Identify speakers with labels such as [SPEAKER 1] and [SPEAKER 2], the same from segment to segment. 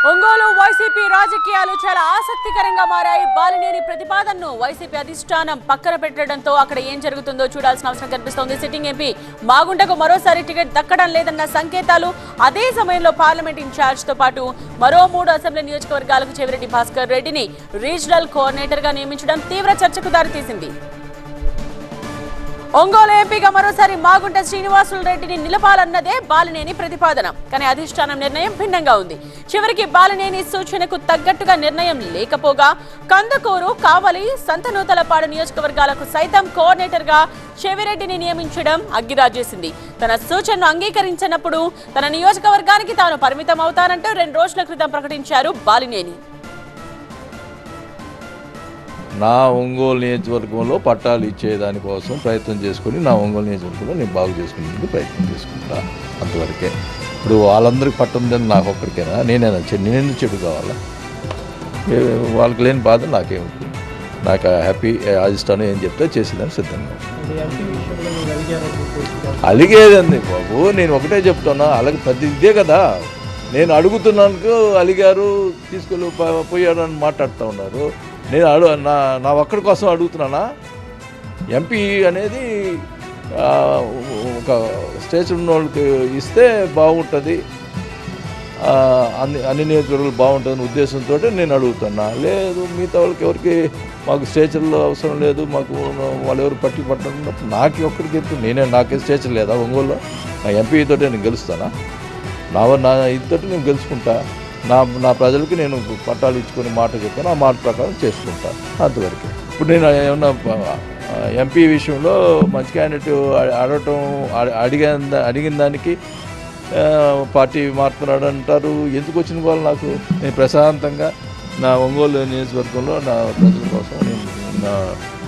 [SPEAKER 1] Ongole YCP రాజకీయాలు చాలా ఆసక్తికరంగా మారాయి. బాలినేని ప్రతిపాదనను వైసీపీ అధిష్టానం పక్కన పెట్టడంతో అక్కడ ఏం జరుగుతుందో చూడాల్సిన అవసరం కనిపిస్తోంది. సిట్టింగ్ ఎంపీ మాగుంటకు మరోసారి టికెట్ దక్కడం లేదన్న సంకేతాలు, అదే సమయంలో పార్లమెంట్ ఇన్ఛార్జ్ తో పాటు మరో 3 అసెంబ్లీ నియోజకవర్గాలకు చెవిరెడ్డి భాస్కర్ రెడ్డిని రీజనల్ కోఆర్డినేటర్ గా నియమించడం తీవ్ర చర్చకు దారితీసింది. ఒంగోలు ఎంపీగా మరోసారి మాగుంట శ్రీనివాసులు రెడ్డిని నిలపాలన్నదే బాలినేని ప్రతిపాదన. కానీ అధిష్టానం నిర్ణయం భిన్నంగా ఉంది. చివరికి బాలినేని సూచనకు తగ్గట్టుగా నిర్ణయం లేకపోగా కందుకూరు, కావలి, సంతనూతలపాడు నియోజకవర్గాలకు సైతం కోఆర్డినేటర్ గా చెవిరెడ్డిని నియమించడం అగ్గిరాజేసింది. తన సూచనను అంగీకరించినప్పుడు తన నియోజకవర్గానికి తాను పరిమితం అవుతానంటూ 2 రోజుల క్రితం ప్రకటించారు బాలినేని.
[SPEAKER 2] నా ఒంగోలు నియోజకవర్గంలో పట్టాలు ఇచ్చేదానికోసం ప్రయత్నం చేసుకుని నా ఒంగోలు నియోజకవర్గంలో నేను బాగు చేసుకునేందుకు ప్రయత్నం చేసుకుంటా, అంతవరకే. ఇప్పుడు వాళ్ళందరికీ పట్టుందని నాకు ఒక్కడికైనా నేనెందుకు చెడు కావాలా? వాళ్ళకి లేని బాధ నాకేముంది? నాకు హ్యాపీ అధిష్టానం ఏం చెప్తే చేసేదాన్ని సిద్ధంగా. అలిగేదండి బాబు, నేను ఒకటే చెప్తున్నా, అలాగే పెద్ద ఇదే కదా. నేను అడుగుతున్నాను అలిగారు, తీసుకెళ్ళి పోయాడు అని మాట్లాడుతూ ఉన్నారు. నేను నా ఒక్కడి కోసం అడుగుతున్నానా? ఎంపీ అనేది ఒక స్టేజ్ ఉన్న వాళ్ళకి ఇస్తే బాగుంటుంది, అన్ని నియోజకవర్గాలు బాగుంటుందని ఉద్దేశంతో నేను అడుగుతున్నా. లేదు, మిగతా వాళ్ళకి ఎవరికి మాకు స్టేచర్లో అవసరం లేదు, మాకు వాళ్ళు ఎవరు పట్టడం నాకు ఒక్కడికి ఎత్తు నాకే స్టేచర్ లేదా ఒంగోలులో? నా ఎంపీతో నేను గెలుస్తానా? నా ఇదితో నేను గెలుచుకుంటా. నా ప్రజలకి నేను పట్టాలు ఇచ్చుకొని మాట చెప్పాను, ఆ మాట ప్రకారం చేసుకుంటాను, అంతవరకు. ఇప్పుడు నేను ఏమన్నా ఎంపీ విషయంలో మంచి క్యాండిడేట్ అడిగిన దానికి పార్టీ మారుతున్నాడు అంటారు. ఎందుకు వచ్చిన వాళ్ళు నాకు? నేను ప్రశాంతంగా నా ఒంగోలు నియోజకవర్గంలో నా ప్రజల కోసం నేను నా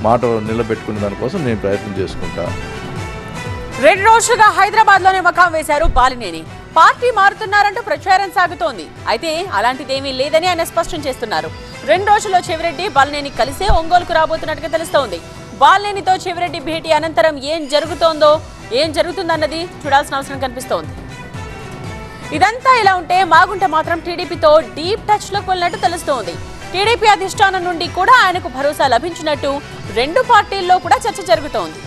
[SPEAKER 2] మాట నిలబెట్టుకునే దానికోసం నేను ప్రయత్నం చేసుకుంటా.
[SPEAKER 1] 2 రోజులుగా హైదరాబాద్ లోనే మకాం వేశారు బాలినేని. పార్టీ మారుతున్నారంటూ ప్రచారం సాగుతోంది. అయితే అలాంటిదేమీ లేదని ఆయన స్పష్టం చేస్తున్నారు. 2 రోజుల్లో చెవిరెడ్డి, బాలినేని కలిసే ఒంగోలుకు రాబోతున్నట్టుగా తెలుస్తోంది. బాలినేనితో చెవిరెడ్డి భేటీ అనంతరం ఏం జరుగుతుందన్నది చూడాల్సిన అవసరం కనిపిస్తోంది. ఇదంతా ఇలా ఉంటే మాగుంట మాత్రం టీడీపీతో డీప్ టచ్ లోకి వెళ్ళినట్టు తెలుస్తోంది. టీడీపీ అధిష్టానం నుండి కూడా ఆయనకు భరోసా లభించినట్టు 2 పార్టీల్లో కూడా చర్చ జరుగుతోంది.